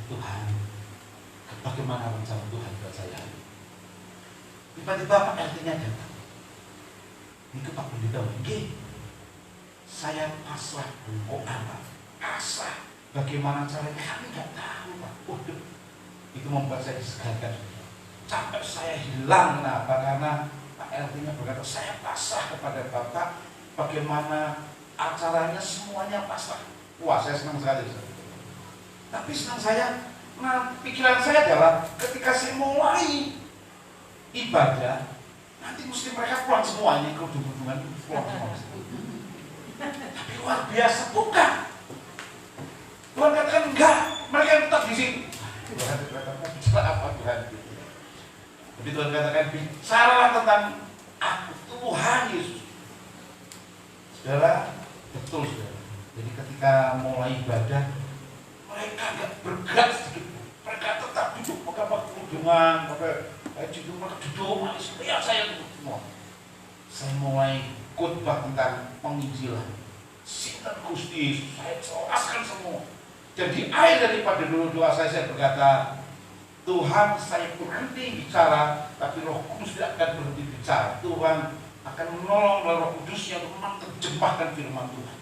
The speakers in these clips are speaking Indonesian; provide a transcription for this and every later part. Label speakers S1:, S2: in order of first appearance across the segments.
S1: Tuhan, bagaimana rencana Tuhan buat saya? Tiba-tiba Pak RT-nya datang. Ini Pak Pendeta, saya pasrah. Oh apa? Pasrah. Bagaimana caranya? Kami nggak tahu Pak. Itu membuat saya disegarkan. Sampai saya hilang. Kenapa? Karena Pak RT-nya berkata, saya pasrah kepada Bapak. Bagaimana acaranya semuanya pasrah. Wah, saya senang sekali. Tapi senang saya, pikiran saya adalah ketika saya mulai ibadah, nanti mesti mereka pulang semuanya ke hubungan pulang semua. Tapi luar biasa, bukan. Tuhan katakan enggak, mereka tetap di sini. Tuhan katakan bicara apa Tuhan? Jadi Tuhan katakan bicaralah tentang aku, Tuhan Yesus. Saudara, betul saudara. Jadi ketika mulai ibadah, mereka enggak bergerak sedikit. Mereka tetap duduk, pakai kerudungan, pakai judul, mereka duduk, lihat saya duduk semua. Saya mulai khotbah tentang penginjilan. Sinten Gusti, saya jelaskan semua. Dan di akhir daripada doa saya berkata, Tuhan, saya berhenti bicara, tapi Roh Kudus tidak akan berhenti bicara. Tuhan akan menolong Roh Kudusnya untuk menerjemahkan firman Tuhan.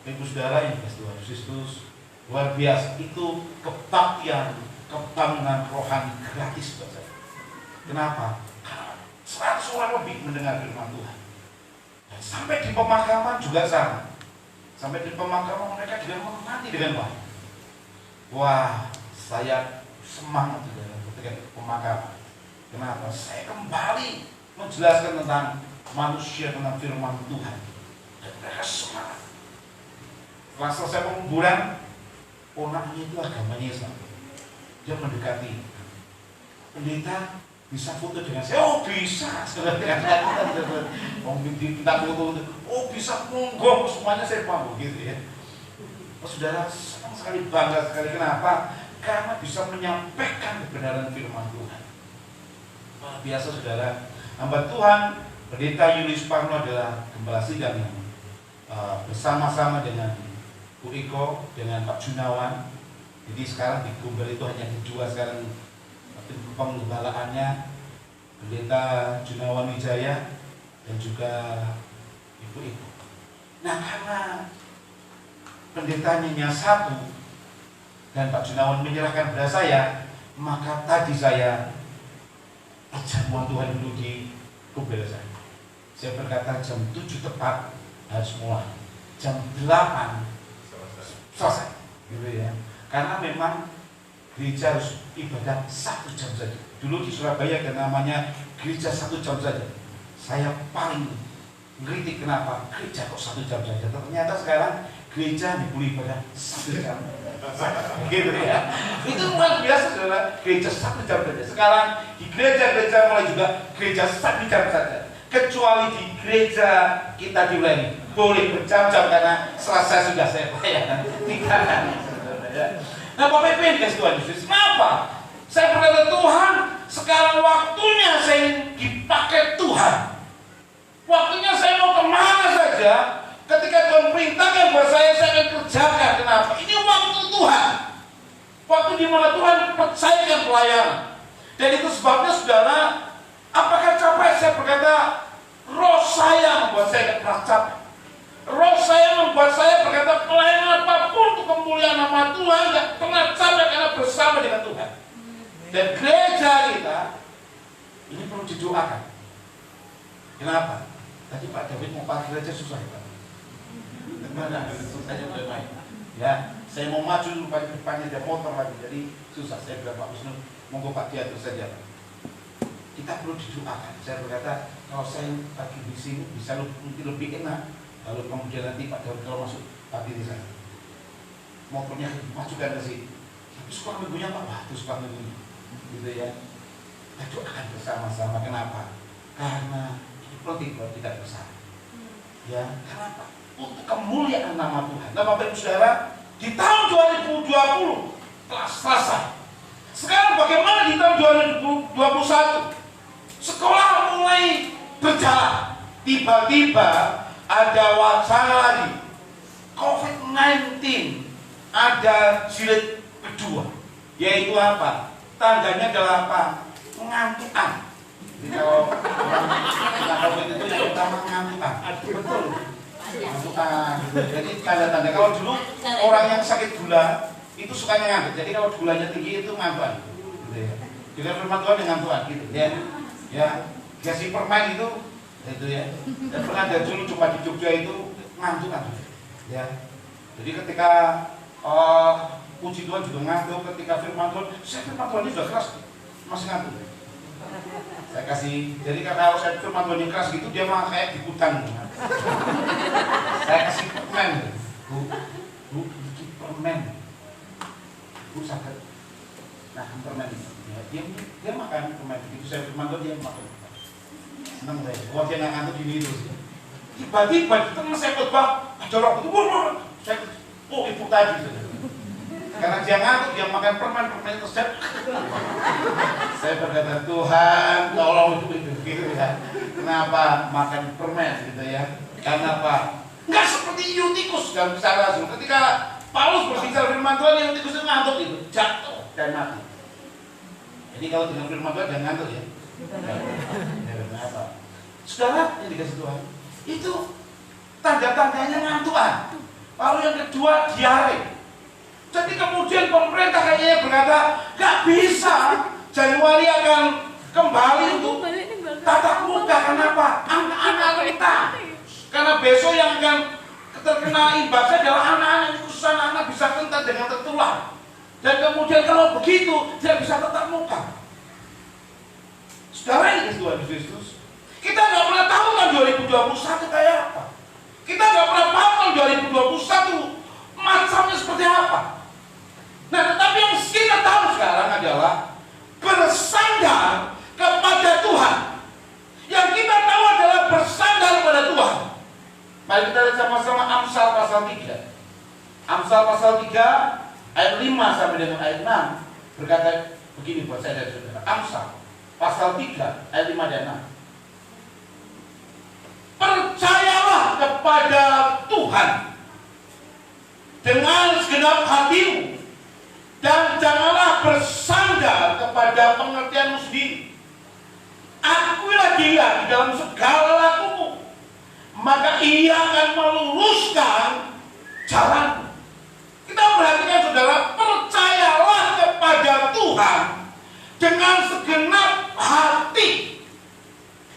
S1: Ibu saudara yang dikasihi Tuhan Kristus, luar biasa, itu kebaktian, kebangunan rohani gratis buat saya. Kenapa? Karena 100 orang lebih mendengar firman Tuhan. Dan sampai di pemakaman juga sama. Sampai di pemakaman mereka juga menghormati dengan baik. Wah, saya semangat juga ketika pemakaman. Kenapa? Saya kembali menjelaskan tentang manusia, tentang firman Tuhan. Dan mereka semangat. Setelah selesai penguburan, ponaknya itu agamanya Islam. Dia mendekati pendeta, bisa foto dengan saya. Oh bisa, minta foto. Oh bisa, monggo, semuanya saya mau gitu ya. Oh, saudara, senang sekali, bangga sekali. Kenapa? Karena bisa menyampaikan kebenaran firman Tuhan. Wah, biasa saudara, hamba Tuhan Pendeta Julius Parno adalah gembala sidang yang bersama-sama dengan Bu Iko, dengan Pak Junawan. Jadi sekarang di Gumbel itu hanya kedua sekarang penggembalaannya Pendeta Junawan Wijaya dan juga Ibu Iko. Nah, karena pendetanya satu dan Pak Junawan menyerahkan pada saya, maka tadi saya perjamuan Tuhan dulu di Gumbel saya. Saya berkata jam 7 tepat harus mulai, jam 8 selesai, gitu ya. Karena memang gereja harus ibadah 1 jam saja. Dulu di Surabaya ada namanya gereja 1 jam saja. Saya paling ngeritik kenapa gereja kok 1 jam saja. Ternyata sekarang gereja dibeli ibadah 1 jam. Gitu ya. Itu luar biasa saudara. Gereja 1 jam saja. Sekarang di gereja-gereja mulai juga gereja 1 jam saja. Kecuali di gereja kita di Uleni boleh berjam-jam karena selesai sudah saya bayar. Nah, Bapak Ibu yang dikasihi Tuhan Yesus, kenapa? Saya berkata Tuhan, sekarang waktunya saya dipakai Tuhan. Waktunya saya mau kemana saja. Ketika Tuhan perintahkan buat saya akan kerjakan. Kenapa? Ini waktu Tuhan. Waktu di mana Tuhan percayakan pelayanan. Dan itu sebabnya saudara, apakah capek? Saya berkata, roh saya membuat saya tidak capek. Roh saya membuat saya berkata pelayanan apapun untuk kemuliaan nama Tuhan tidak pernah capek karena bersama dengan Tuhan. Dan gereja kita ini perlu didoakan. Kenapa? Tadi Pak David mau parkir aja susah ya Pak. Gimana? Susahnya udah main. Ya, saya mau maju dulu pada depannya ada motor lagi, jadi susah. Saya bilang Pak Wisnu, monggo Pak diatur saja. Kita perlu didoakan. Saya berkata kalau saya lagi di sini bisa mungkin lebih enak. Lalu kemudian nanti Pak Daud kalau masuk pagi di sana, motornya masukkan ke sini. Tapi suka minggunya Pak, wah itu suka minggunya, gitu ya. Kita doakan bersama-sama. Kenapa? Karena ini penting buat kita bersama. Ya, kenapa? Untuk kemuliaan nama Tuhan. Nah, Bapak Ibu Saudara, di tahun 2020 telah selesai. Sekarang bagaimana di tahun 2021? Sekolah mulai berjalan. Tiba-tiba ada wacana lagi COVID-19 ada jilid kedua, yaitu apa? Tandanya adalah apa? Ngantukan. Jadi kalau orang itu yang pertama ngantukan. Betul. Ngantukan. Jadi tanda-tanda kalau dulu orang yang sakit gula itu sukanya ngantuk. Jadi kalau gulanya tinggi itu ngantukan. Gitu ya. Juga firman Tuhan yang ngantukan gitu ya. Ya, kasih permen itu ya. Dan pernah ada dulu coba di Jogja itu ngantukan. Ya. Jadi ketika puji Tuhan juga ngantuk, ketika firman Tuhan, saya firman Tuhan ini sudah keras, masih ngantuk. Saya kasih, jadi kalau saya firman Tuhan ini keras gitu, dia malah kayak di hutan. Saya kasih permen, bu, bikin permen, bu sakit, nah permen ya, dia makan permen, begitu saya firman Tuhan dia makan. Senang saya, wah dia nggak ngantuk gini terus. Tiba-tiba di tengah saya khotbah, ada roh itu, saya, ibu tadi. Karena dia ngantuk, dia makan permen itu saya berkata, Tuhan tolong itu gitu ya. Kenapa makan permen gitu ya? Karena apa? Enggak seperti Eutikus dalam Kisah Rasul. Ketika Paulus berbicara firman Tuhan, Eutikus itu ngantuk itu, jatuh dan mati. Jadi kalau dengan firman Tuhan jangan ngantuk ya. Kenapa? Saudara yang dikasih Tuhan, itu tanda-tandanya ngantukan. Lalu yang kedua, diare. Jadi kemudian pemerintah kayaknya berkata, gak bisa, Januari akan kembali untuk tatap muka. Kenapa? Anak-anak kita. Karena besok yang akan terkena imbasnya adalah anak-anak, khusus anak-anak bisa rentan dengan tertular. Dan kemudian kalau begitu, dia bisa tatap muka. Saudara ini Tuhan Yesus, kita gak pernah tahu kan 2021 kayak apa. Kita gak pernah tahu kan 2021 macamnya seperti apa. Nah, tetapi yang kita tahu sekarang adalah bersandar kepada Tuhan. Yang kita tahu adalah bersandar kepada Tuhan. Mari kita lihat sama-sama Amsal pasal 3. Amsal pasal 3 ayat 5 sampai dengan ayat 6 berkata begini buat saya dan saudara. Amsal pasal 3 ayat 5 dan 6. Percayalah kepada Tuhan dengan segenap hatimu, dan janganlah bersandar kepada pengertianmu sendiri. Akuilah dia di dalam segala lakumu, maka ia akan meluruskan jalanmu. Kita perhatikan saudara, percayalah kepada Tuhan dengan segenap hati,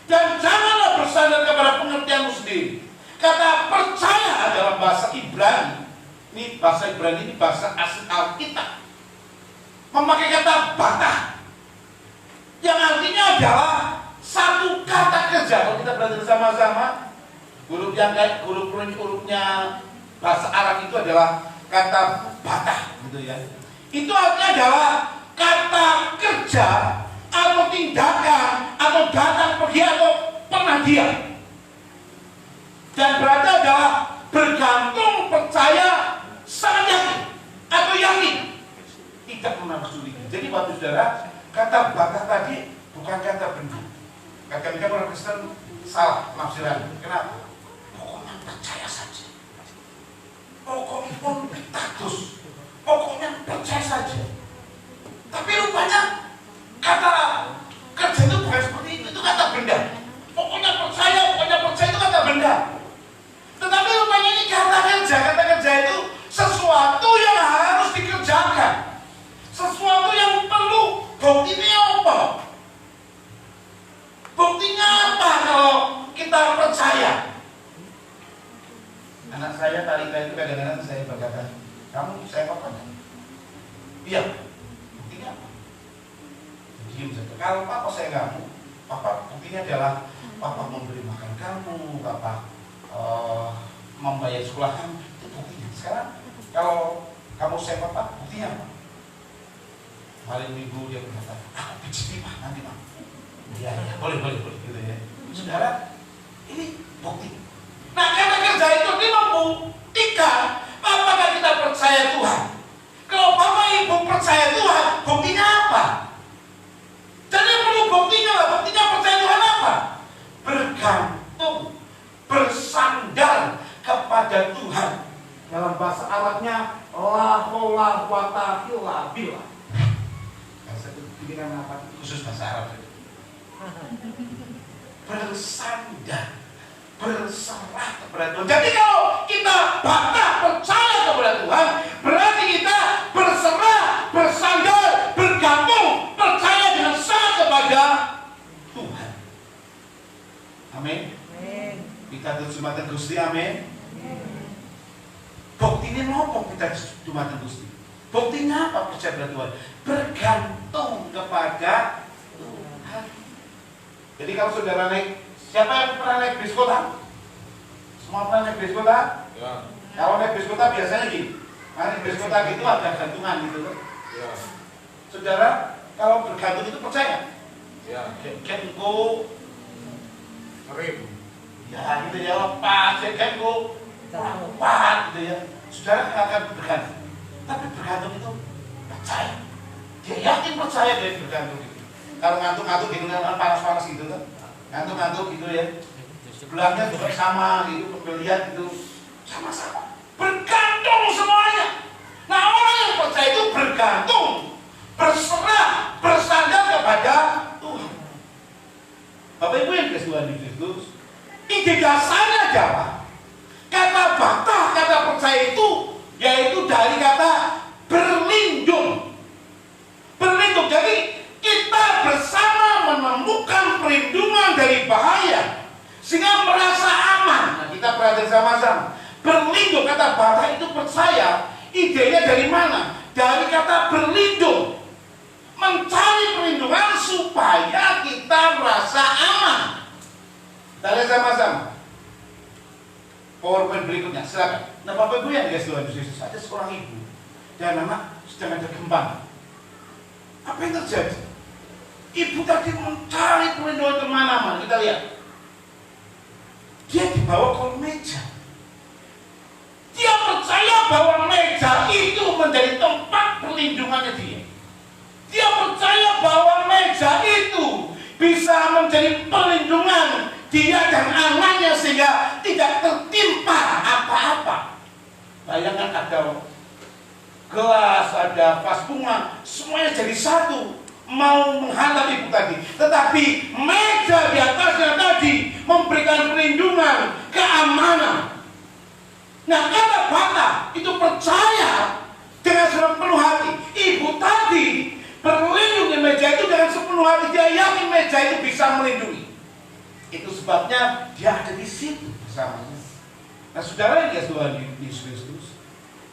S1: dan janganlah bersandar kepada pengertianmu sendiri. Kata percaya dalam bahasa Ibrani, ini bahasa Ibrani ini bahasa asli Alkitab, memakai kata batah, yang artinya adalah satu kata kerja. Kalau kita belajar sama-sama, huruf yang kayak hurufnya bahasa Arab itu adalah kata batah, gitu ya. Itu artinya adalah kata kerja atau tindakan atau datang pergi atau pernah diam. Dan berarti adalah bergantung, percaya, sangat yakin atau yakin, tidak menafsuri. Jadi Bapak Saudara, kata batah tadi bukan kata benda. Kadang-kadang orang Kristen salah penafsiran. Kenapa? Pokoknya percaya saja. Pokoknya pitatus. Pokoknya percaya saja. Tapi rupanya kata kerja itu bukan seperti itu kata benda. Pokoknya percaya itu kata benda. Tetapi rupanya ini kata kerja itu sesuatu yang harus dikerjakan, sesuatu yang perlu. Buktinya apa? Buktinya apa kalau kita percaya? Anak saya Talita itu kadang-kadang saya berkata, kamu saya papa? Iya. Buktinya apa? Diam saja. Kalau papa saya kamu, papa buktinya adalah papa memberi makan kamu, papa membayar sekolah kamu, itu buktinya. Sekarang kalau kamu saya papa, buktinya apa? Hari Minggu dia berkata, aku pijit mah nanti mah. Iya, boleh gitu ya. Saudara, ini bukti. Nah, kata kerja itu dia membuktikan apakah kita percaya Tuhan. Kalau Bapak Ibu percaya Tuhan, buktinya apa? Jadi perlu buktinya lah. Buktinya percaya Tuhan apa? Bergantung, bersandar kepada Tuhan. Dalam bahasa Arabnya Laholah watahilah bila. Bahasa pikiran apa? Khusus bahasa Arab. Bersandar, berserah kepada Tuhan. Jadi kalau kita bantah percaya kepada Tuhan, berarti kita berserah, bersandar, bergantung, percaya dengan sangat kepada Tuhan. Amin. Kita Jumatan Gusti, amin. Buktinya nopo kita Jumatan Gusti. Buktinya apa percaya kepada Tuhan? Bergantung kepada Tuhan. Jadi kalau saudara naik, siapa yang pernah naik bis kota? Semua pernah naik bis kota? Ya. Kalau naik bis kota biasanya gini, naik bis kota gitu ada gantungan gitu loh. Ya. Saudara, kalau bergantung itu percaya? Ya. Genko, rem. Ya gitu ya, lepas, genko, lepas gitu ya. Saudara akan bergantung. Tapi bergantung itu percaya. Dia yakin percaya dia bergantung itu. Kalau ngantuk-ngantuk gitu kan panas-panas gitu kan, ngantuk-ngantuk gitu ya, sebelahnya juga sama gitu, pembelian gitu, sama-sama bergantung semuanya. Nah orang yang percaya itu bergantung, berserah, bersandar kepada Tuhan. Bapak Ibu yang dikasihi Tuhan Yesus, ide dasarnya adalah kata bantah, kata percaya itu yaitu dari kata berlindung. Berlindung, jadi kita bersama menemukan perlindungan dari bahaya sehingga merasa aman. Nah, kita perhatikan sama-sama. Berlindung, kata bantah itu percaya. Idenya dari mana? Dari kata berlindung. Mencari perlindungan supaya kita merasa aman. Kita lihat sama-sama. PowerPoint berikutnya, silakan. Nah, Bapak Ibu yang dikasihi Tuhan Yesus, ada seorang ibu dan anak sedang ada gembang. Apa yang terjadi? Ibu tadi mencari perlindungan kemana-mana. Kita lihat, dia dibawa ke meja. Dia percaya bahwa meja itu menjadi tempat perlindungannya dia. Dia percaya bahwa meja itu bisa menjadi perlindungan dia dan anaknya sehingga tidak tertimpa apa-apa. Bayangkan ada gelas, ada vas bunga, semuanya jadi satu. Mau menghantam ibu tadi, tetapi meja di atasnya tadi memberikan perlindungan, keamanan. Nah, kata bantah itu percaya dengan sepenuh hati. Ibu tadi berlindung di meja itu dengan sepenuh hati. Dia yakin meja itu bisa melindungi. Itu sebabnya dia ada di situ bersamanya. Nah, saudara yang dikasihi Tuhan Yesus Kristus,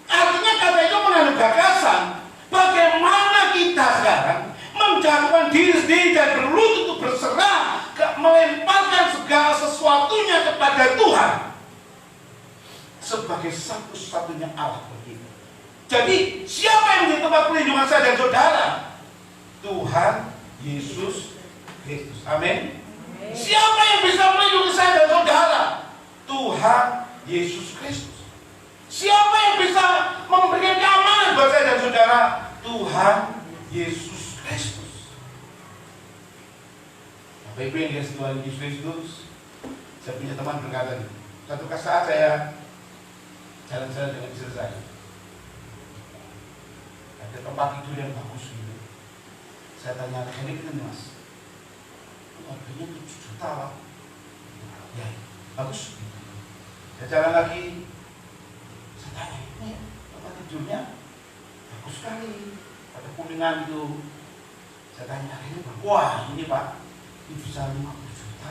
S1: artinya kata itu mengandung gagasan bagaimana kita sekarang menjatuhkan diri sendiri dan berlutut untuk berserah, melemparkan segala sesuatunya kepada Tuhan sebagai satu-satunya Allah bagi kita. Jadi siapa yang menjadi tempat perlindungan saya dan saudara? Tuhan Yesus Kristus. Amin. Siapa yang bisa melindungi saya dan saudara? Tuhan Yesus Kristus. Siapa yang bisa memberikan keamanan buat saya dan saudara? Tuhan Yesus Kristus. Bapak Ibu yang dikasihi Tuhan Yesus Kristus, saya punya teman berkata, satu saat saya jalan-jalan dengan istri saya, ada tempat tidur yang bagus gitu. Saya tanya, ini kan mas, harganya 7 juta lah. Ya, bagus. Saya jalan lagi, saya tanya, ini tempat tidurnya bagus sekali, ada kuningan itu. Saya tanya, ini Pak, wah ini Pak, ini bisa 50 juta.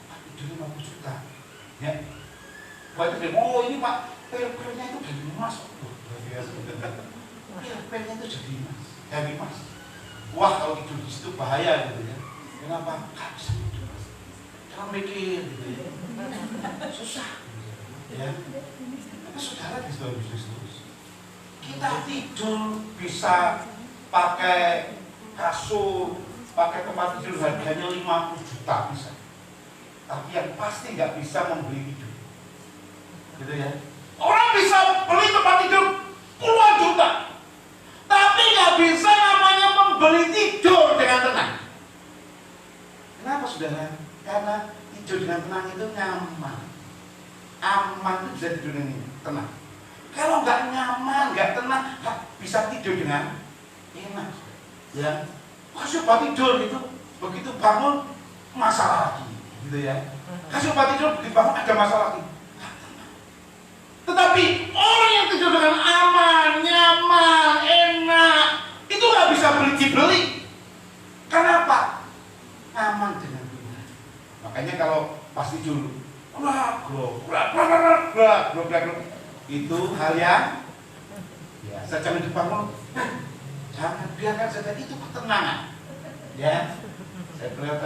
S1: Pak, tidurnya 50 juta. Ya, Pak itu bilang, oh ini Pak, pel-pelnya itu dari emas. Pel-pelnya itu dari emas. Wah, kalau tidur di situ bahaya gitu ya. Kenapa? Gak bisa tidur. Jangan mikir gitu ya. Susah. Ya. Tapi saudara di Tuhan Yesus, kita tidur bisa pakai kasur, pakai tempat tidur harganya 50 juta bisa. Tapi yang pasti nggak bisa membeli hidup. Gitu ya. Orang bisa beli tempat tidur puluhan juta, tapi nggak bisa namanya membeli tidur dengan tenang. Kenapa saudara? Karena tidur dengan tenang itu nyaman. Aman itu bisa tidur dengan tenang. Kalau nggak nyaman mana bisa tidur dengan enak, ya. Kasih obat tidur gitu, begitu bangun masalah lagi, gitu ya. Kasih obat tidur begitu bangun ada masalah lagi. Tetapi orang yang tidur dengan aman, nyaman, enak, itu nggak bisa beli. Kenapa? Aman dengan Tuhan. Makanya kalau pas tidur, itu hal yang biasa. Jangan dibangun. Jangan, biarkan saja, itu ketenangan. Ya, saya pernah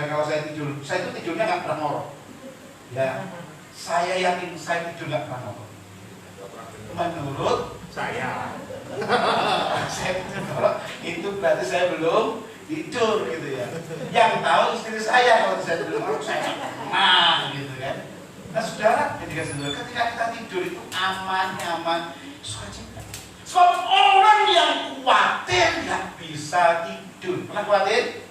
S1: kalau saya tidur, saya itu tidurnya nggak pernah ngorok. Ya, saya yakin saya tidur nggak pernah ngorok. Menurut saya, saya tidur ngorok, itu berarti saya belum tidur gitu ya. Yang tahu istri saya kalau saya tidur ngorok, saya gitu kan. Nah saudara, ketika kita tidur itu aman, nyaman, sukacita. Sebab orang yang khawatir nggak bisa tidur. Pernah khawatir?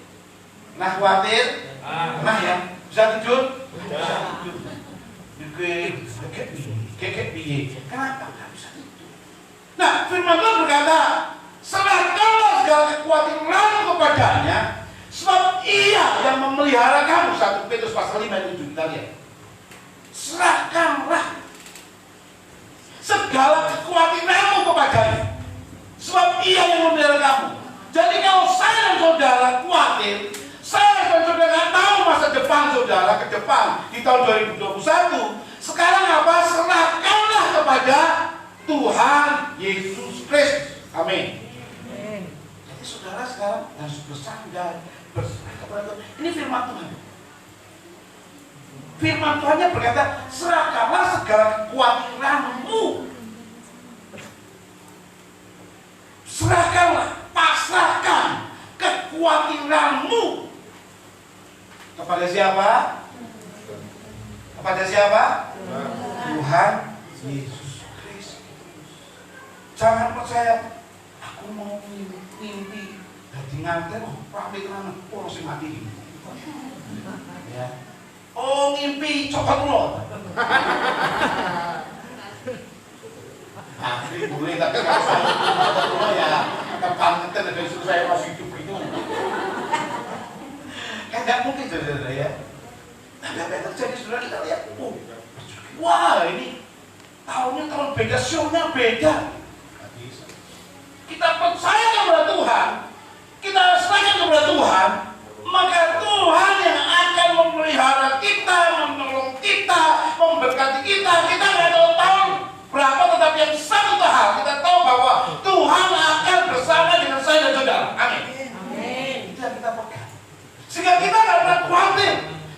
S1: Pernah khawatir? Pernah ya? Bisa tidur? Bisa tidur. Kekek biye. Kenapa nggak bisa tidur? Nah, firman Tuhan berkata, serahkanlah segala kekhawatiran kepadanya, sebab Ia yang memelihara kamu. 1 Petrus pasal 5 ayat 7 kita lihat. Serahkanlah segala kekhawatiranmu kepadanya, sebab Ia yang memelihara kamu. Jadi kalau saya dan saudara khawatir, saya dan saudara nggak tahu masa depan saudara ke depan di tahun 2021, sekarang apa? Serahkanlah kepada Tuhan Yesus Kristus. Amin. Jadi saudara sekarang harus bersandar, berserah kepada Tuhan. Ini firman Tuhan. Firman Tuhannya berkata, serahkanlah segala kekhawatiranmu. Serahkanlah, pasrahkan kekhawatiranmu kepada siapa? Kepada siapa? Tuhan Yesus Kristus. Jangan percaya, aku mau mimpi jadi nganter, pamit tenan, sing mati. Ya. Oh ngimpi cokot lo. Asli boleh, tapi kalau saya cokot ya kepangetan dari istri saya masih hidup gitu. Kan nggak mungkin saudara ya. Tapi apa yang terjadi saudara, kita lihat, wah ini tahunnya tahun beda, show-nya beda. Kita percaya kepada Tuhan, kita serahkan kepada Tuhan, maka Tuhan yang akan memelihara kita, menolong kita, memberkati kita. Kita nggak tahu tahun berapa, tetapi yang satu hal kita tahu bahwa Tuhan akan bersama dengan saya dan saudara. Amin. Itu yang kita pegang. Sehingga kita nggak pernah khawatir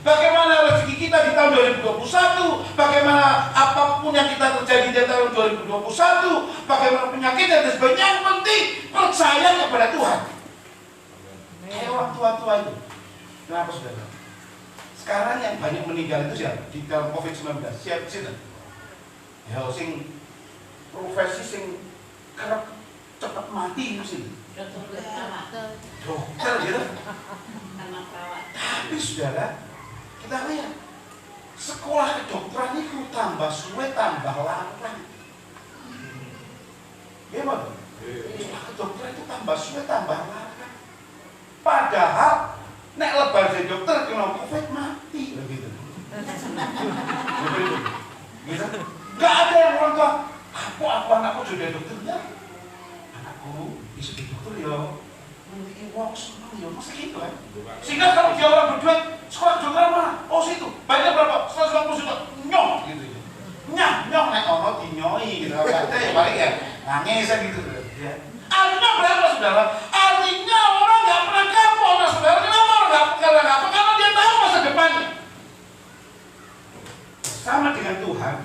S1: bagaimana rezeki kita di tahun 2021, bagaimana apapun yang kita terjadi di tahun 2021, bagaimana penyakit dan sebagainya. Yang penting percaya kepada Tuhan. Kayak orang tua-tua itu. Kenapa saudara? Sekarang yang banyak meninggal itu siapa? Di dalam COVID-19 siapa sih? Ya, sing profesi sing kerap cepat mati itu sih. Dokter gitu. Tapi saudara, kita lihat sekolah kedokteran itu tambah suwe, tambah larang. Gimana? Sekolah kedokteran itu tambah suwe, tambah larang. Padahal nek lebar jadi dokter kena COVID mati begitu. Gitu. Gak ada yang orang tua, aku anakku jadi dokternya. Anakku bisa jadi dokter ya. Memiliki uang senang ya, masa gitu kan. Sehingga kalau dia orang berduit, sekolah kedokteran mana? Oh situ, bayarnya berapa? 150 juta. Nyong gitu ya. Nyong naik ono dinyoi gitu. Kata ya paling ya nangis gitu. Ya. Artinya berapa saudara? Artinya orang nggak pernah kapok, nah saudara. Kenapa orang nggak kapok? Karena dia tahu masa depannya. Sama dengan Tuhan,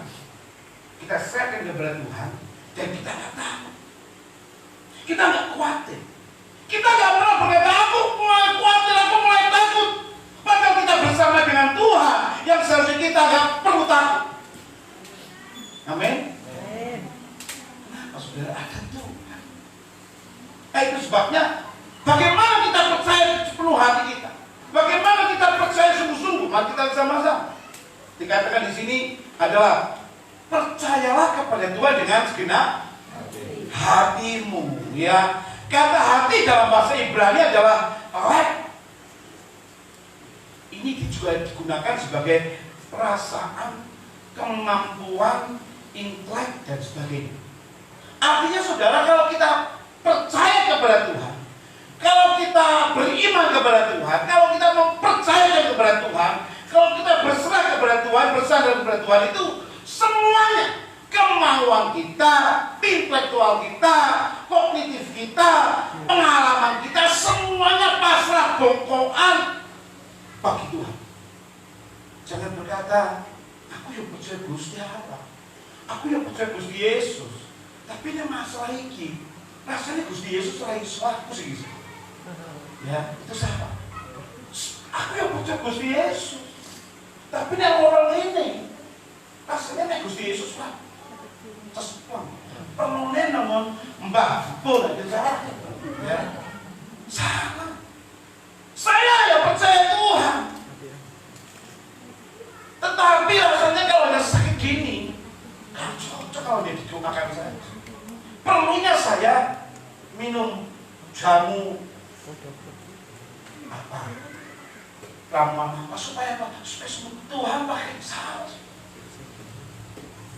S1: kita serahkan kepada Tuhan dan kita nggak takut, kita nggak khawatir, kita nggak pernah berkata aku mulai khawatir, aku mulai takut. Padahal kita bersama dengan Tuhan yang seharusnya kita nggak perlu takut. Amin. Kenapa saudara? Ada Tuhan. Itu sebabnya bagaimana kita percaya sepenuh hati kita, bagaimana kita percaya sungguh-sungguh. Mari kita sama-sama. Dikatakan di sini adalah percayalah kepada Tuhan dengan segenap hati. hatimu, ya. Kata hati dalam bahasa Ibrani adalah lek. Ini juga digunakan sebagai perasaan, kemampuan, intelek, dan sebagainya. Artinya saudara, kalau kita percaya kepada Tuhan, kalau kita beriman kepada Tuhan, kalau kita mempercayakan kepada Tuhan, kalau kita berserah kepada Tuhan, bersandar kepada Tuhan, itu semuanya, kemauan kita, intelektual kita, kognitif kita, pengalaman kita, semuanya pasrah bongkoan bagi Tuhan. Jangan berkata, aku yang percaya Gusti Allah, aku yang percaya Gusti Yesus, tapi ini masalah ini, rasanya Gusti Yesus lagi suatu sih. Ya, itu sama. Aku yang percaya Gusti Yesus, tapi ini orang ini, rasanya nek Gusti Yesus lah. Terus penuhnya namun mbak boleh dicara, ya. Sama. Saya yang percaya Tuhan. Tetapi rasanya kalau ada sakit gini, cocok kalau dia digunakan saya. Perlunya saya minum jamu apa? Ramuan apa supaya apa? Supaya sembuh. Tuhan pakai salah.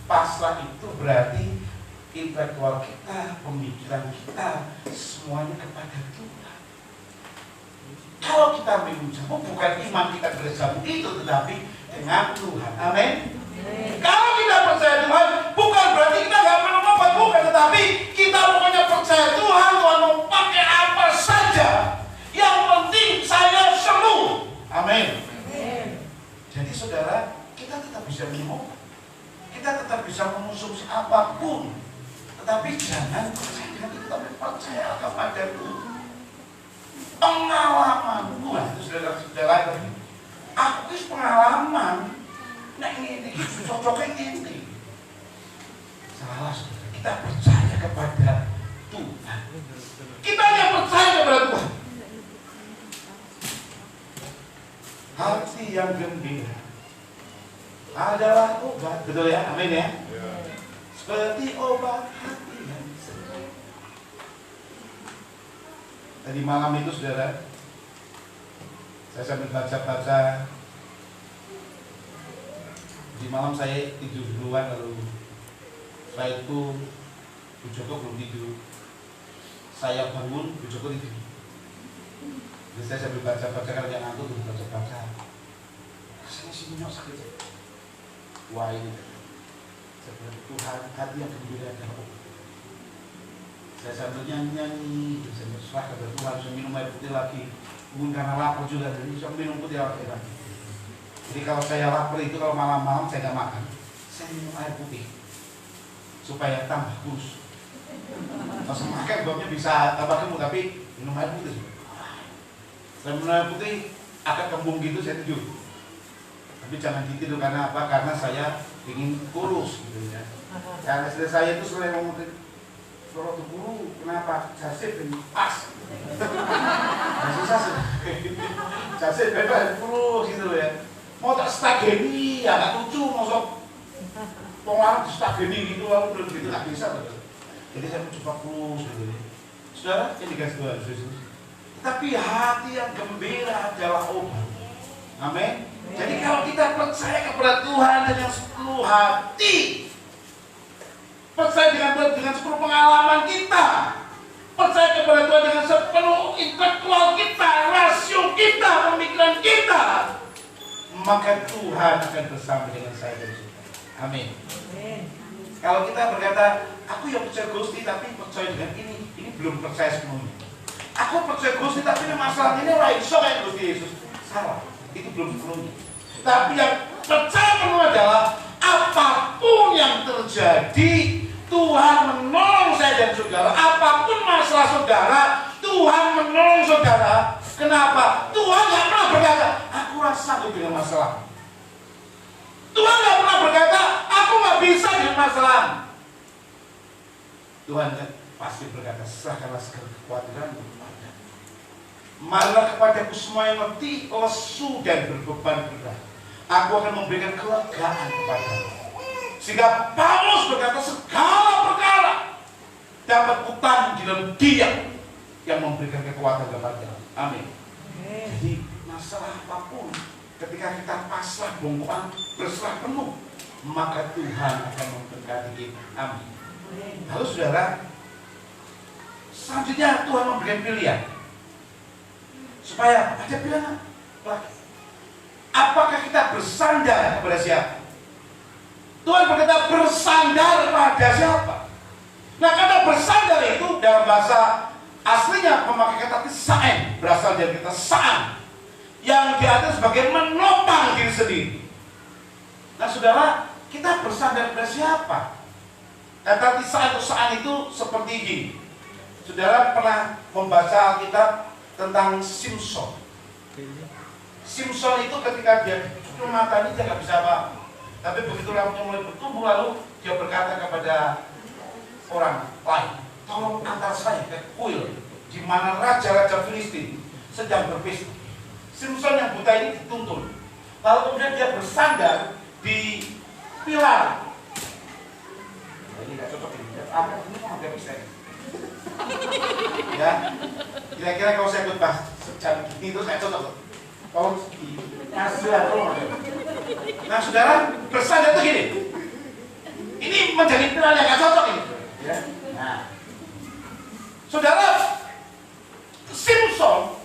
S1: Pasrah itu berarti intelektual kita, pemikiran kita, semuanya kepada Tuhan. Kalau kita minum jamu, bukan iman kita kepada jamu itu, tetapi dengan Tuhan. Amin. Kalau kita percaya Tuhan, bukan berarti kita nggak minum obat, bukan, tetapi kita pokoknya percaya Tuhan. Tuhan mau pakai apa saja, yang penting saya sembuh. Amin. Jadi saudara, kita tetap bisa minum obat, kita tetap bisa mengonsumsi apapun, tetapi jangan percaya dengan itu, tapi percaya kepada Tuhan. Pengalamanku, itu saudara-saudara, aku itu pengalaman. Nah ini cocoknya ini. Salah, saudara. Kita percaya kepada Tuhan. Kita hanya percaya kepada Tuhan. Hati yang gembira adalah obat, betul ya? Amin ya? Seperti obat hati yang senang. Tadi malam itu saudara, saya sambil baca-baca. Di malam saya tidur duluan, lalu setelah itu Bu Joko belum tidur. Saya bangun, Bu Joko tidur. Jadi saya sambil baca-baca, kalau yang ngantuk tuh baca-baca. Rasanya si Minyak sakit. Wah ini Tuhan, hati yang gembira adalah obat. Saya sambil nyanyi-nyanyi, saya berserah kepada Tuhan, saya minum air putih lagi. Mungkin karena lapar juga, jadi saya minum putih lagi. Jadi kalau saya lapar itu, kalau malam-malam saya nggak makan, saya minum air putih supaya tambah kurus. Kalau semakin babnya bisa tambah gemuk, tapi minum air putih. Saya minum air putih agak kembung gitu, saya tidur. Tapi jangan ditidur, karena apa? Karena saya ingin kurus gitu ya. Karena saya itu selain ngomong kalau tuh guru, kenapa? Jasib ini pas. Susah sih. Jasib bebas kurus gitu ya. Mau tak stageni, ya nggak lucu, masuk pengarang stageni gitu, lalu belum gitu nggak bisa betul. Jadi saya mencoba kurus gitu ya. Saudara, ini dikasih Tuhan Yesus. Tapi hati yang gembira adalah obat. Amin. Jadi kalau kita percaya kepada Tuhan dengan sepenuh hati, percaya dengan sepenuh pengalaman kita, percaya kepada Tuhan dengan sepenuh intelektual kita, rasio kita, pemikiran kita, maka Tuhan akan bersama dengan saya dan saudara. Amin. Kalau kita berkata, aku yang percaya Gusti tapi percaya dengan ini belum percaya sepenuhnya. Aku percaya Gusti tapi ini masalah ini orang iso kayak Gusti Yesus. Salah, itu belum sepenuhnya. Tapi yang percaya penuh adalah apapun yang terjadi, Tuhan menolong saya dan saudara. Apapun masalah saudara, Tuhan menolong saudara. Kenapa? Tuhan gak pernah berkata, aku rasa dengan masalah. Tuhan gak pernah berkata, aku gak bisa dengan masalah. Tuhan pasti berkata, serahkanlah segala kekhawatiranmu kepada. Marilah kepadaku semua yang letih, lesu dan berbeban berat. Aku akan memberikan kelegaan kepadamu. Sehingga Paulus berkata segala perkara dapat utang di dalam Dia yang memberikan kekuatan kepada. Amin. Jadi masalah apapun, ketika kita pasrah bongkar, berserah penuh, maka Tuhan akan memberkati kita. Amin. Lalu saudara, selanjutnya Tuhan memberikan pilihan. Supaya ada pilihan lagi. Apakah kita bersandar kepada siapa? Tuhan berkata bersandar pada siapa? Nah, kata bersandar itu dalam bahasa aslinya memakai kata tisaen, berasal dari kata saan, yang diartikan sebagai menopang diri sendiri. Nah, saudara, kita bersandar pada siapa? Kata tisaen atau saan itu seperti ini. Saudara pernah membaca Alkitab tentang Simpson. Simpson itu ketika dia tutup matanya dia nggak bisa apa. Tapi begitu rambutnya mulai bertumbuh, lalu dia berkata kepada orang lain, tolong antar saya ke kuil di mana raja-raja Filistin sedang berpesta. Simpson yang buta ini dituntun. Lalu kemudian dia bersandar di pilar. Ini nggak cocok ini. Apa ini mau nggak bisa? Ya, kira-kira kalau saya ikut bahas sejam ini itu saya cocok. Kalau nah, saudara bersandar itu gini. Ini menjadi pilar yang nggak cocok ini. Ya. Nah, saudara, Simpson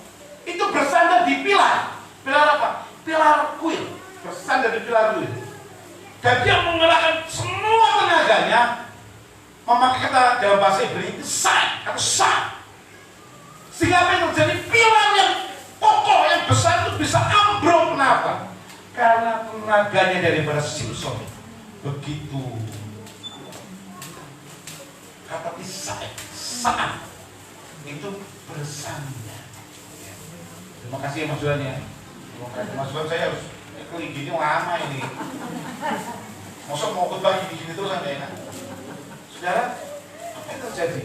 S1: itu bersandar di pilar. Pilar apa? Pilar kuil. Bersandar di pilar kuil. Dan dia mengerahkan semua tenaganya, memakai kata dalam bahasa Ibrani itu sah atau sah. Sehingga apa yang terjadi? Pilar yang kokoh, yang besar itu bisa ambruk. Kenapa? Karena tenaganya daripada Simpson begitu. Kata saat itu bersandar. Terima kasih ya masukannya. Masukan saya harus kali gini lama ini. Masa mau berbagi di sini terus nggak enak. Saudara, apa yang terjadi?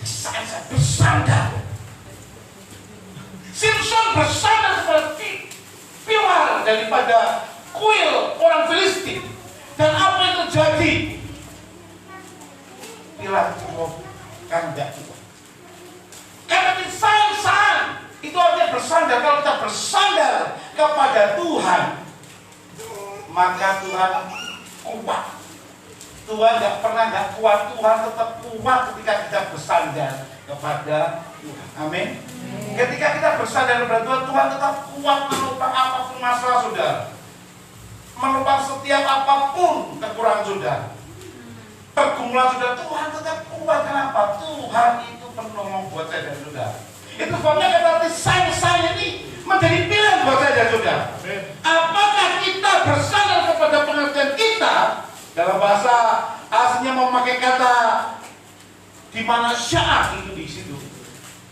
S1: Saya bersandar. Simpson bersandar seperti pilar daripada kuil orang Filistin. Dan apa yang terjadi? Pilar kandak. Karena disayang-sayang, itu artinya bersandar. Kalau kita bersandar kepada Tuhan, maka Tuhan kuat. Tuhan nggak pernah nggak kuat. Tuhan tetap kuat ketika kita bersandar kepada Tuhan. Amin. Ketika kita bersandar kepada Tuhan, Tuhan tetap kuat menopang apapun masalah saudara, menopang setiap apapun kekurangan saudara, pergumulan saudara. Tuhan tetap kuat. Kenapa? Tuhan itu penolong buat saya dan saudara. Itu sebabnya kata saya ini menjadi pilihan buat saya dan saudara. Apakah kita bersandar kepada pengertian kita? Dalam bahasa aslinya memakai kata di mana syaah itu di situ.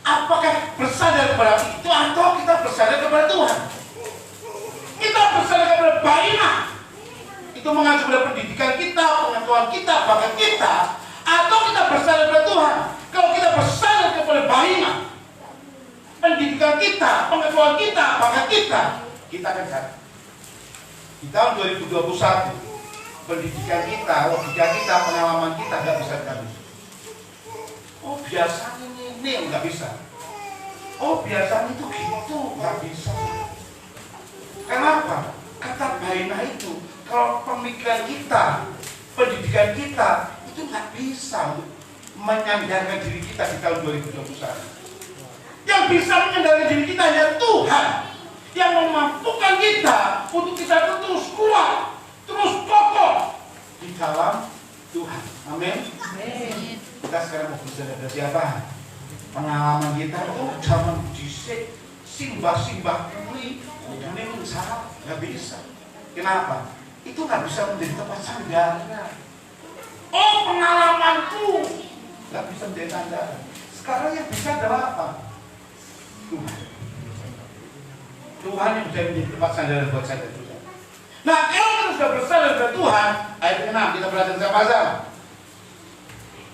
S1: Apakah bersandar kepada itu atau kita bersandar kepada Tuhan? Kita bersandar kepada Baimah. Itu mengacu pada pendidikan kita, pengetahuan kita, bahkan kita, atau kita bersandar kepada Tuhan. Kalau kita bersandar kepada Baimah, pendidikan kita, pengetahuan kita, bahkan kita akan jatuh. Di tahun 2021 pendidikan kita, logika kita, pengalaman kita nggak bisa dikabis. Oh biasanya ini nggak bisa. Oh biasanya itu gitu nggak bisa. Kenapa? Kata Baimah itu, kalau pemikiran kita, pendidikan kita itu nggak bisa menyandarkan diri kita di tahun 2021. Yang bisa menyandarkan diri kita hanya Tuhan, yang memampukan kita untuk kita terus kuat, terus kokoh di dalam Tuhan. Amin. Kita sekarang mau bersandar pada siapa? Pengalaman kita itu zaman disik, simbah kuli, kuning salah, nggak bisa. Kenapa? Itu nggak bisa menjadi tempat sandar. Oh pengalamanku nggak bisa menjadi sandar. Sekarang yang bisa adalah apa? Tuhan. Tuhan yang bisa menjadi tempat sandar buat saya dan saudara. Nah, kalau kita sudah bersandar kepada Tuhan, ayat 6 kita belajar sama-sama.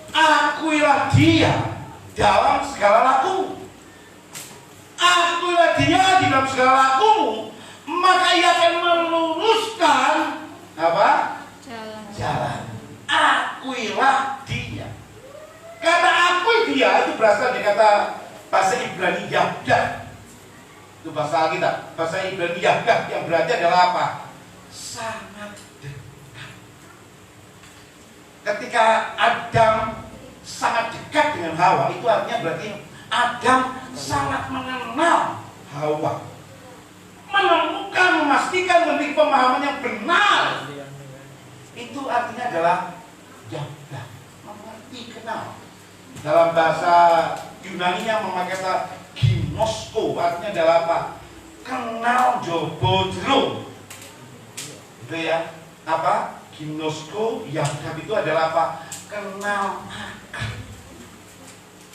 S1: Akuilah Dia dalam segala lakumu. Akuilah Dia di dalam segala lakumu, maka Ia akan meluruskan apa? Jalan. Akuilah Dia. Ya itu berasal dari kata bahasa Ibrani Yahdah. Itu bahasa kita, bahasa Ibrani Yahdah yang berarti adalah apa? Sangat dekat. Ketika Adam sangat dekat dengan Hawa, itu artinya berarti Adam sangat mengenal Hawa, menemukan, memastikan, memiliki pemahaman yang benar. Itu artinya adalah Yahdah, mengerti, kenal. Dalam bahasa Yunani-nya memakai kata ginosko, artinya adalah apa? Kenal jobo jero. Itu ya, apa? Ginosko, Yahdah itu adalah apa? Kenal akrab.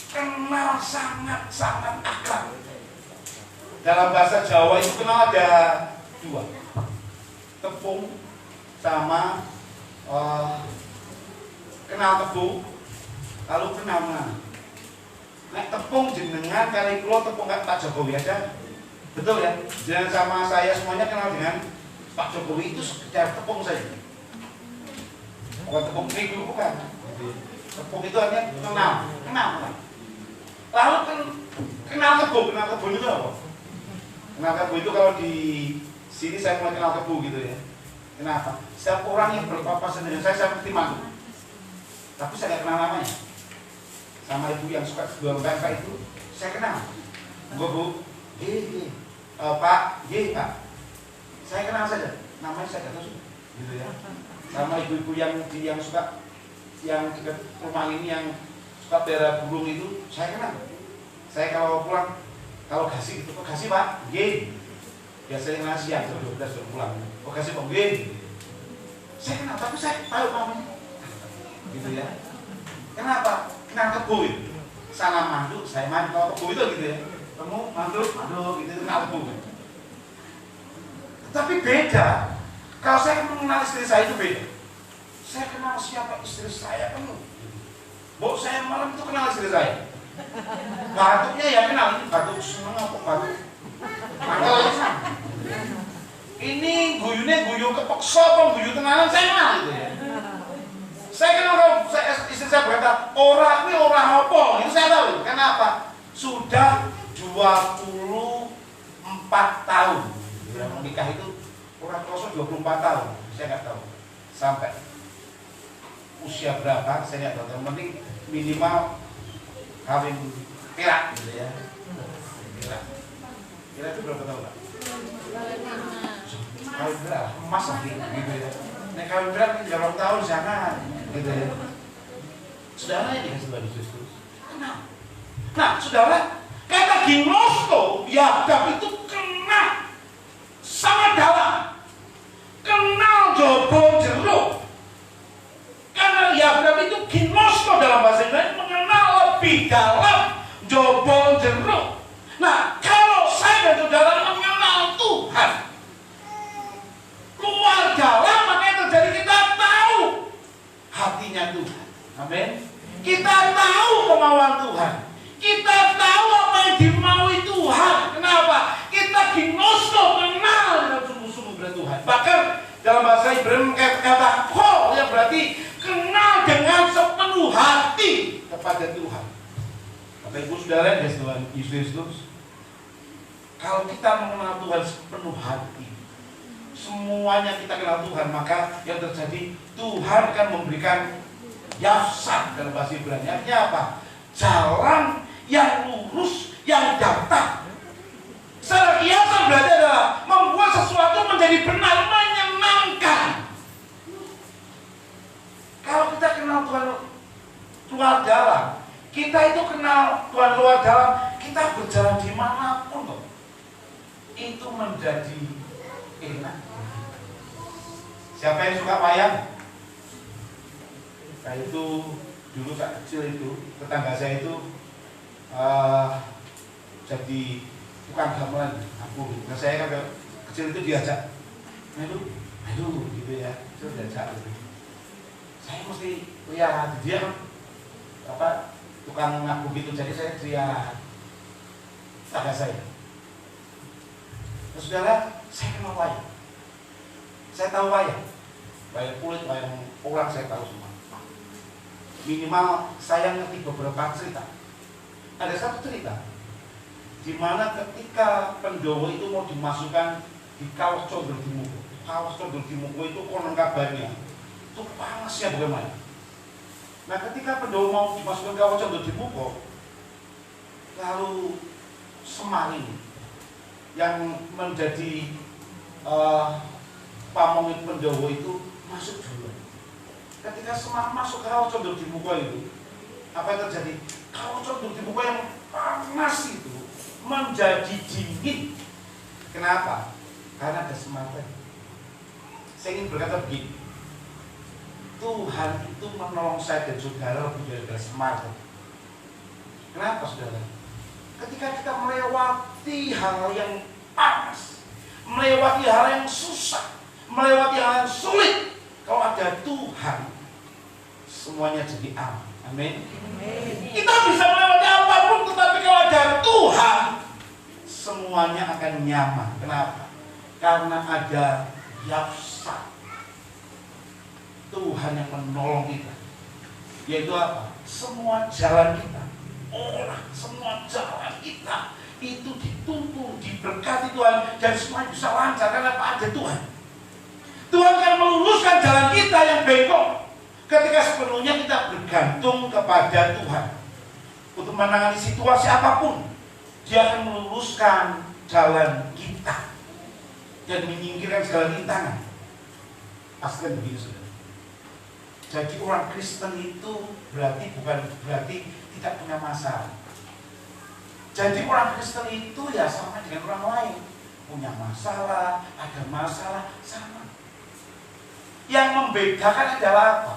S1: Kenal sangat-sangat akrab. Dalam bahasa Jawa itu kenal ada dua, tepung sama kenal tepung, lalu kenal mana? Nek tepung jenengan kali kulo tepung Pak Jokowi aja, betul ya? Jangan sama saya semuanya kenal dengan Pak Jokowi itu sekedar tepung saja. Bukan tepung terigu, bukan. Tepung itu artinya kenal. Lalu kenal kebo itu apa? Kenal kebo itu kalau di sini saya mulai kenal kebo gitu ya. Kenapa? Setiap orang yang berpapasan dengan saya mesti malu. Tapi saya tidak kenal namanya. Sama ibu yang suka jual bangka itu, saya kenal. Bu, Pak, Pak. Saya kenal saja. Namanya saya tidak tahu, gitu ya. Sama ibu-ibu yang suka, yang dekat rumah ini yang suka pelihara burung itu, saya kenal. Saya kalau pulang, kalau kasih itu, kasih Pak, biasanya kenal siang, jam 12 baru pulang. Kasih Pak, saya kenal, tapi saya tahu namanya. Gitu ya. Kenapa? Kenal kebo itu. Sana mandu, saya mandu. Kalau kebo itu gitu ya. Kamu mandu gitu, kenal kebo. Tapi beda. Kalau saya mengenal istri saya itu beda. Saya kenal siapa istri saya penuh. Bu, saya malam itu kenal istri saya. Batuknya ya kenal, ini batuk seneng apa batuk. Mangkalnya sama. Ini guyu kepeksa apa guyu tenangan saya kenal gitu ya. Saya kenal kalau istri saya berkata orang apa, itu saya tahu. Kenapa? Sudah 24 tahun. Ya, menikah itu orang kosong 24 tahun. Saya nggak tahu sampai usia berapa. Saya nggak tahu. Yang penting minimal kawin perak gitu ya. Perak itu berapa tahun Pak? Kawin perak emas lagi gitu ya. Nek kawin perak 30 tahun jangan. Gitu ya. Saudara ini dikasih Tuhan Yesus Kristus. Kenal. Nah, saudara, kata ginosko, Yahdah itu kenal sangat dalam. Kenal jobo jeruk. Karena Yahdah itu ginosko dalam bahasa Yunani mengenal lebih dalam jobo jeruk. Nah, kalau saya dan saudara mengenal Tuhan luar dalam, makanya terjadi kita tahu hatinya Tuhan. Amin. Kita tahu kemauan Tuhan. Kita tahu apa yang dimaui Tuhan. Kenapa? Kita ginosko, kenal dengan sungguh-sungguh dengan Tuhan. Bahkan dalam bahasa Ibrani kata ko yang berarti kenal dengan sepenuh hati kepada Tuhan. Bapak Ibu Saudara yang Tuhan Yesus Kristus, kalau kita mengenal Tuhan sepenuh hati, semuanya kita kenal Tuhan, maka yang terjadi Tuhan akan memberikan yafsat dalam bahasa Ibrani. Artinya apa? Jalan yang lurus, yang datar. Secara kiasan berarti adalah membuat sesuatu menjadi benar, menyenangkan. Kalau kita kenal Tuhan luar dalam, kita itu kenal Tuhan luar dalam, kita berjalan dimanapun kok, itu menjadi enak. Siapa yang suka wayang? Nah itu dulu saat kecil itu tetangga saya itu jadi tukang gamelan aku. Nah saya kan kecil itu diajak, aduh gitu ya, itu diajak gitu. Saya mesti lihat dia kan apa tukang ngaku gitu, jadi saya lihat tetangga saya. Nah, saudara, saya kenal wayang, saya tahu wayang kulit, wayang orang saya tahu semua. Minimal saya ngerti beberapa cerita. ada satu cerita di mana ketika Pendowo itu mau dimasukkan di Kawah Condro Dimuko. Kawah Condro Dimuko itu konon kabarnya itu panasnya bagaimana. Nah, ketika Pendowo mau dimasukkan ke Kawah Condro Dimuko, lalu Semar ini yang menjadi pamong Pendowo itu masuk dulu. Ketika Semar masuk ke Kawah Condro Dimuko itu, apa yang terjadi? Kawah Condro Dimuko yang panas itu menjadi dingin. Kenapa? Karena ada Semar tadi. Saya ingin berkata begini, Tuhan itu menolong saya dan saudara lebih dari Semar. Kenapa saudara? Ketika kita melewati hal yang panas, melewati hal yang susah, melewati hal yang sulit, kalau ada Tuhan, semuanya jadi aman. Amin. Kita bisa melewati apapun, tetapi kalau ada Tuhan, semuanya akan nyaman. Kenapa? Karena ada Yahsa, Tuhan yang menolong kita. Yaitu apa? Semua jalan kita, semua jalan kita itu dituntun, diberkati Tuhan, dan semuanya bisa lancar karena apa? Ada Tuhan. Tuhan akan meluruskan jalan kita yang bengkok ketika sepenuhnya kita bergantung kepada Tuhan untuk menangani situasi apapun. Dia akan meluruskan jalan kita dan menyingkirkan segala rintangan. Pastikan begini saudara. Jadi orang Kristen itu bukan berarti tidak punya masalah. Jadi orang Kristen itu ya sama dengan orang lain, punya masalah, ada masalah, sama. Yang membedakan adalah apa?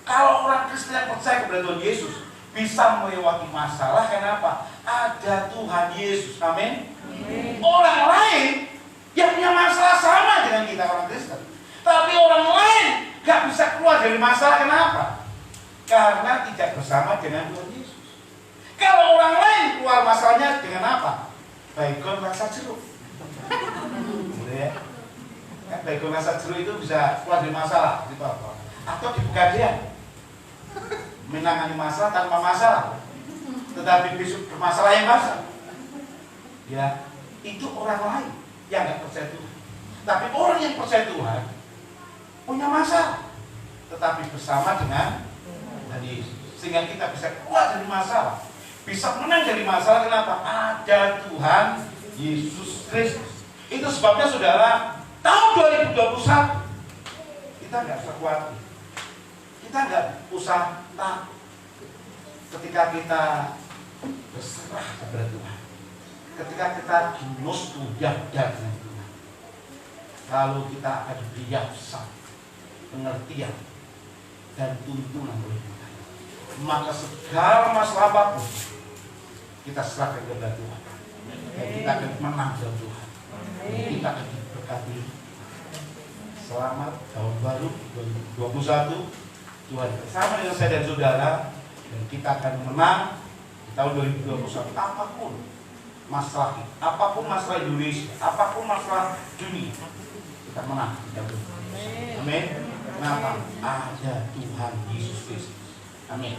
S1: Kalau orang Kristen yang percaya kepada Tuhan Yesus bisa melewati masalah, kenapa? Ada Tuhan Yesus, amin. Orang lain yang punya masalah sama dengan kita orang Kristen, tapi orang lain gak bisa keluar dari masalah, kenapa? Karena tidak bersama dengan Tuhan Yesus. Kalau orang lain keluar masalahnya dengan apa? Baygon rasa jeruk. Boleh ya? Kan baygon rasa jeruk itu bisa keluar dari masalah, gitu apa? Atau di Pegadaian menangani masalah tanpa masalah, tetapi besok bermasalah yang basah. Ya, itu orang lain yang gak percaya Tuhan. Tapi orang yang percaya Tuhan punya masalah, tetapi bersama dengan Yesus, sehingga kita bisa keluar dari masalah, bisa menang dari masalah. Kenapa? Ada Tuhan Yesus Kristus. Itu sebabnya saudara, tahun 2021 kita nggak usah khawatir, kita nggak usah takut ketika kita berserah kepada Tuhan, ketika kita junus dengan Tuhan, lalu kita akan diberi Yahsa, pengertian dan tuntunan oleh Tuhan. Maka segala masalah apapun kita serahkan kepada Tuhan, dan kita akan menang dalam Tuhan. Kita akan diberkati. Selamat tahun baru 2021. Tuhan bersama dengan saya dan saudara, dan kita akan menang di tahun 2021. Apapun masalah, apapun masalah Indonesia, apapun masalah dunia, kita menang di dalam Tuhan. Amin. Kenapa? Ada Tuhan Yesus Kristus. Amin.